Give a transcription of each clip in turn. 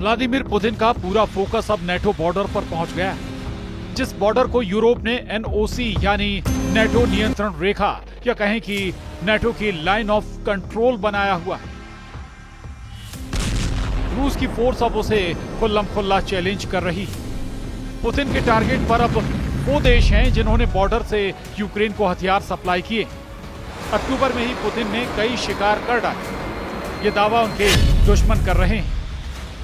Vladimir Putin का पूरा focus अब नेटो बॉर्डर पर पहुंच गया है, जिस बॉर्डर को यूरोप ने एनओसी यानी नेटो नियंत्रण रेखा या कहें कि नेटो की लाइन ऑफ कंट्रोल बनाया हुआ है। रूस की फोर्स अब उसे खुल्लम खुल्ला चैलेंज कर रही है। पुतिन के टारगेट पर अब वो देश हैं जिन्होंने बॉर्डर से यूक्रेन को हथियार सप्लाई किए। अक्टूबर में ही पुतिन ने कई शिकार कर डाले, ये दावा उनके दुश्मन कर रहे हैं।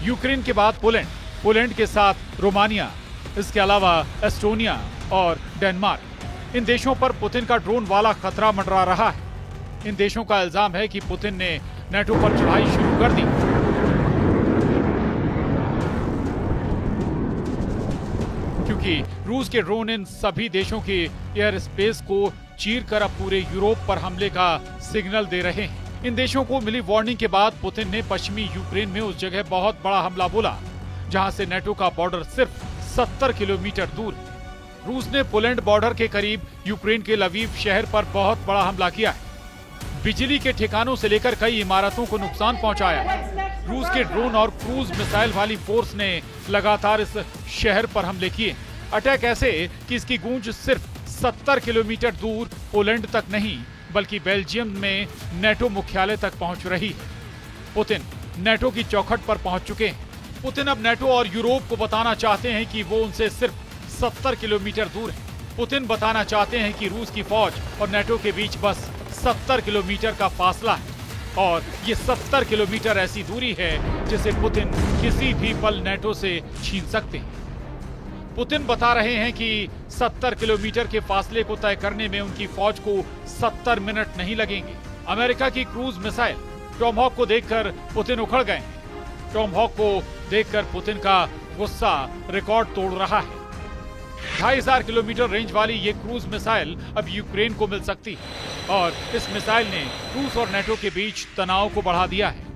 यूक्रेन के बाद पोलैंड के साथ रोमानिया, इसके अलावा एस्टोनिया और डेनमार्क, इन देशों पर पुतिन का ड्रोन वाला खतरा मंडरा रहा है। इन देशों का इल्जाम है कि पुतिन ने नेटो पर चढ़ाई शुरू कर दी। क्योंकि रूस के ड्रोन इन सभी देशों के एयर स्पेस को चीर कर अब पूरे यूरोप पर हमले का सिग्नल दे रहे हैं। इन देशों को मिली वार्निंग के बाद पुतिन ने पश्चिमी यूक्रेन में उस जगह बहुत बड़ा हमला बोला जहां से नेटो का बॉर्डर सिर्फ 70 किलोमीटर दूर है। रूस ने पोलैंड बॉर्डर के करीब यूक्रेन के लवीव शहर पर बहुत बड़ा हमला किया है। बिजली के ठिकानों से लेकर कई इमारतों को नुकसान पहुंचाया है। रूस के ड्रोन और क्रूज मिसाइल वाली फोर्स ने लगातार इस शहर पर हमले किए। अटैक ऐसे कि इसकी गूंज सिर्फ 70 किलोमीटर दूर पोलैंड तक नहीं बल्कि बेल्जियम में नेटो मुख्यालय तक पहुंच रही है। पुतिन नेटो की चौखट पर पहुंच चुके हैं। पुतिन अब नेटो और यूरोप को बताना चाहते हैं कि वो उनसे सिर्फ 70 किलोमीटर दूर है। पुतिन बताना चाहते हैं कि रूस की फौज और नेटो के बीच बस 70 किलोमीटर का फासला है और ये 70 किलोमीटर ऐसी दूरी है जिसे पुतिन किसी भी पल नेटो से छीन सकते हैं। पुतिन बता रहे हैं कि 70 किलोमीटर के फासले को तय करने में उनकी फौज को 70 मिनट नहीं लगेंगे। अमेरिका की क्रूज मिसाइल टॉमहॉक को देखकर पुतिन उखड़ गए हैं। टॉमहॉक को देखकर पुतिन का गुस्सा रिकॉर्ड तोड़ रहा है। 2500 किलोमीटर रेंज वाली ये क्रूज मिसाइल अब यूक्रेन को मिल सकती है और इस मिसाइल ने रूस और नेटो के बीच तनाव को बढ़ा दिया है।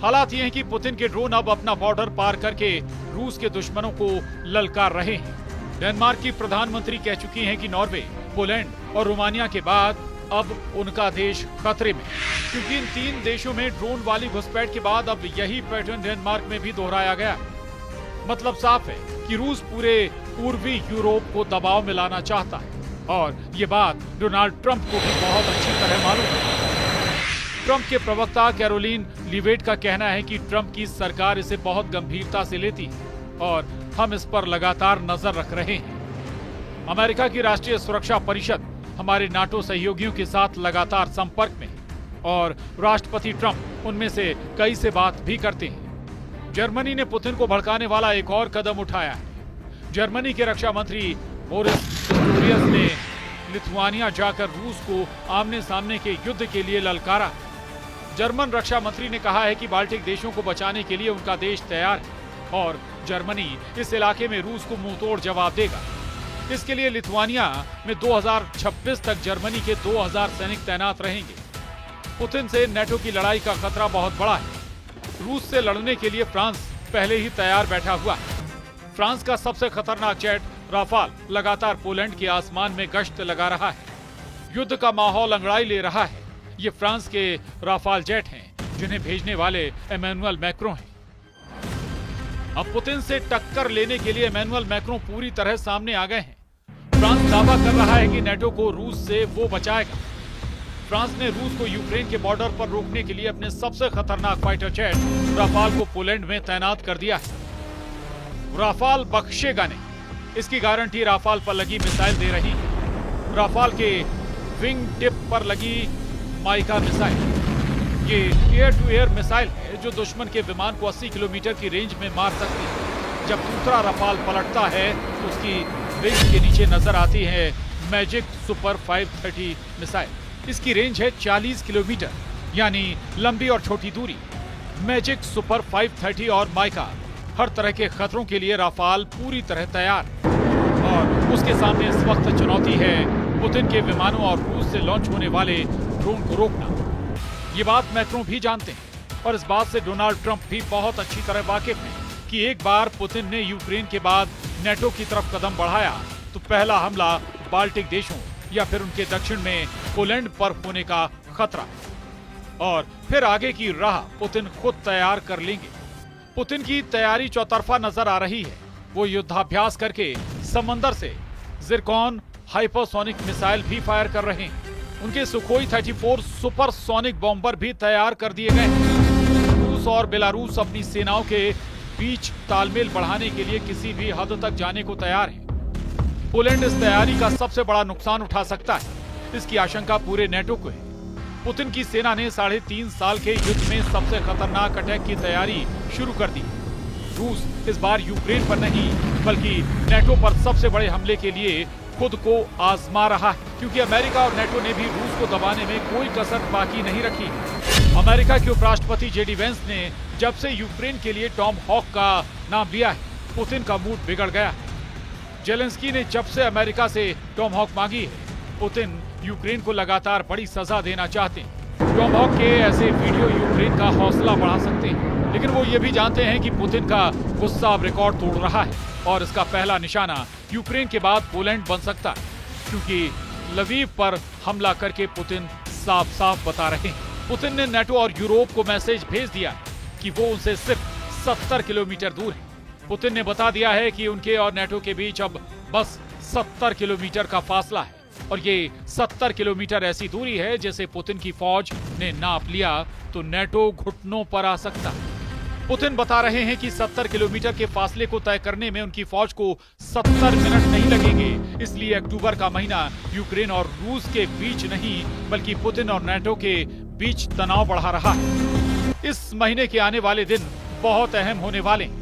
हालात ये हैं कि पुतिन के ड्रोन अब अपना बॉर्डर पार करके रूस के दुश्मनों को ललकार रहे हैं। डेनमार्क की प्रधानमंत्री कह चुकी हैं कि नॉर्वे, पोलैंड और रोमानिया के बाद अब उनका देश खतरे में, क्योंकि इन तीन देशों में ड्रोन वाली घुसपैठ के बाद अब यही पैटर्न डेनमार्क में भी दोहराया गया। मतलब साफ है कि रूस पूरे पूर्वी यूरोप को दबाव में लाना चाहता है और ये बात डोनाल्ड ट्रंप को भी बहुत अच्छी तरह मालूम है। ट्रंप के प्रवक्ता कैरोलिन लीवेट का कहना है कि ट्रंप की सरकार इसे बहुत गंभीरता से लेती है और हम इस पर लगातार नजर रख रहे हैं। अमेरिका की राष्ट्रीय सुरक्षा परिषद हमारे नाटो सहयोगियों के साथ लगातार संपर्क में और राष्ट्रपति ट्रंप उनमें से कई से बात भी करते हैं। जर्मनी ने पुतिन को भड़काने वाला एक और कदम उठाया है। जर्मनी के रक्षा मंत्री बोरिस पिस्टोरियस ने लिथुआनिया जाकर रूस को आमने सामने के युद्ध के लिए ललकारा। जर्मन रक्षा मंत्री ने कहा है कि बाल्टिक देशों को बचाने के लिए उनका देश तैयार है और जर्मनी इस इलाके में रूस को मुंहतोड़ जवाब देगा। इसके लिए लिथुआनिया में 2026 तक जर्मनी के 2000 सैनिक तैनात रहेंगे। पुतिन से नेटो की लड़ाई का खतरा बहुत बड़ा है। रूस से लड़ने के लिए फ्रांस पहले ही तैयार बैठा हुआ है। फ्रांस का सबसे खतरनाक जेट राफाल लगातार पोलैंड के आसमान में गश्त लगा रहा है। युद्ध का माहौल अंगड़ाई ले रहा है। ये फ्रांस के राफाल जेट हैं जिन्हें भेजने वाले इमैनुअल मैक्रों हैं। अब पुतिन से टक्कर लेने के लिए इमैनुअल मैक्रों पूरी तरह सामने आ गए हैं। फ्रांस दावा कर रहा है कि नेटो को रूस से वो बचाएगा। फ्रांस ने रूस को यूक्रेन के बॉर्डर पर रोकने के लिए अपने सबसे खतरनाक फाइटर जेट राफाल को पोलैंड में तैनात कर दिया है। राफाल बख्शेगा नहीं, इसकी गारंटी राफाल पर लगी मिसाइल दे रही है। राफाल के विंग टिप पर लगी माइका मिसाइल, ये एयर टू एयर मिसाइल है जो दुश्मन के विमान को 80 किलोमीटर की रेंज में मार सकती है। जब दूसरा राफाल पलटता है तो उसकी विंग के नीचे नजर आती है मैजिक सुपर 530 मिसाइल। इसकी रेंज है 40 किलोमीटर, यानी लंबी और छोटी दूरी। मैजिक सुपर 530 और माइका हर तरह के खतरों के लिए राफाल पूरी तरह तैयार और उसके सामने इस वक्त चुनौती है पुतिन के विमानों और रूस से लॉन्च होने वाले ड्रोन को रोकना। ये बात मैक्रों भी जानते हैं और इस बात से डोनाल्ड ट्रंप भी बहुत अच्छी तरह वाकिफ हैं कि एक बार पुतिन ने यूक्रेन के बाद नेटो की तरफ कदम बढ़ाया तो पहला हमला बाल्टिक देशों या फिर उनके दक्षिण में पोलैंड पर होने का खतरा और फिर आगे की राह पुतिन खुद तैयार कर लेंगे। पुतिन की तैयारी चौतरफा नजर आ रही है। वो युद्धाभ्यास करके समंदर से जिरकॉन हाइपरसोनिक मिसाइल भी फायर कर रहे हैं। उनके सुखोई 34 सुपरसोनिक बॉम्बर भी तैयार कर दिए गए हैं। रूस और बेलारूस अपनी सेनाओं के बीच तालमेल बढ़ाने के लिए किसी भी हद तक जाने को तैयार है। पोलैंड इस तैयारी का सबसे बड़ा नुकसान उठा सकता है, इसकी आशंका पूरे नेटो को है। पुतिन की सेना ने 3.5 साल के युद्ध में सबसे खतरनाक अटैक की तैयारी शुरू कर दी। रूस इस बार यूक्रेन पर नहीं बल्कि नेटो पर सबसे बड़े हमले के लिए खुद को आजमा रहा है, क्योंकि अमेरिका और नेटो ने भी रूस को दबाने में कोई कसर बाकी नहीं रखी। अमेरिका के उपराष्ट्रपति जेडी वेंस ने जब से यूक्रेन के लिए टॉम हॉक का नाम लिया है, पुतिन का मूड बिगड़ गया। जेलेंस्की ने जब से अमेरिका से टॉम हॉक मांगी है, पुतिन यूक्रेन को लगातार बड़ी सजा देना चाहते हैं। टॉम हॉक के ऐसे वीडियो यूक्रेन का हौसला बढ़ा सकते हैं, लेकिन वो ये भी जानते हैं कि पुतिन का गुस्सा अब रिकॉर्ड तोड़ रहा है और इसका पहला निशाना यूक्रेन के बाद पोलैंड बन सकता है, क्योंकि लवीव पर हमला करके पुतिन साफ साफ बता रहे हैं। पुतिन ने नेटो और यूरोप को मैसेज भेज दिया कि वो उनसे सिर्फ 70 किलोमीटर दूर है। पुतिन ने बता दिया है कि उनके और नेटो के बीच अब बस 70 किलोमीटर का फासला है, और ये 70 किलोमीटर ऐसी दूरी है जिसे पुतिन की फौज ने नाप लिया तो नेटो घुटनों पर आ सकता है। पुतिन बता रहे हैं कि 70 किलोमीटर के फासले को तय करने में उनकी फौज को 70 मिनट नहीं लगेंगे, इसलिए अक्टूबर का महीना यूक्रेन और रूस के बीच नहीं बल्कि पुतिन और नेटो के बीच तनाव बढ़ा रहा है। इस महीने के आने वाले दिन बहुत अहम होने वाले हैं।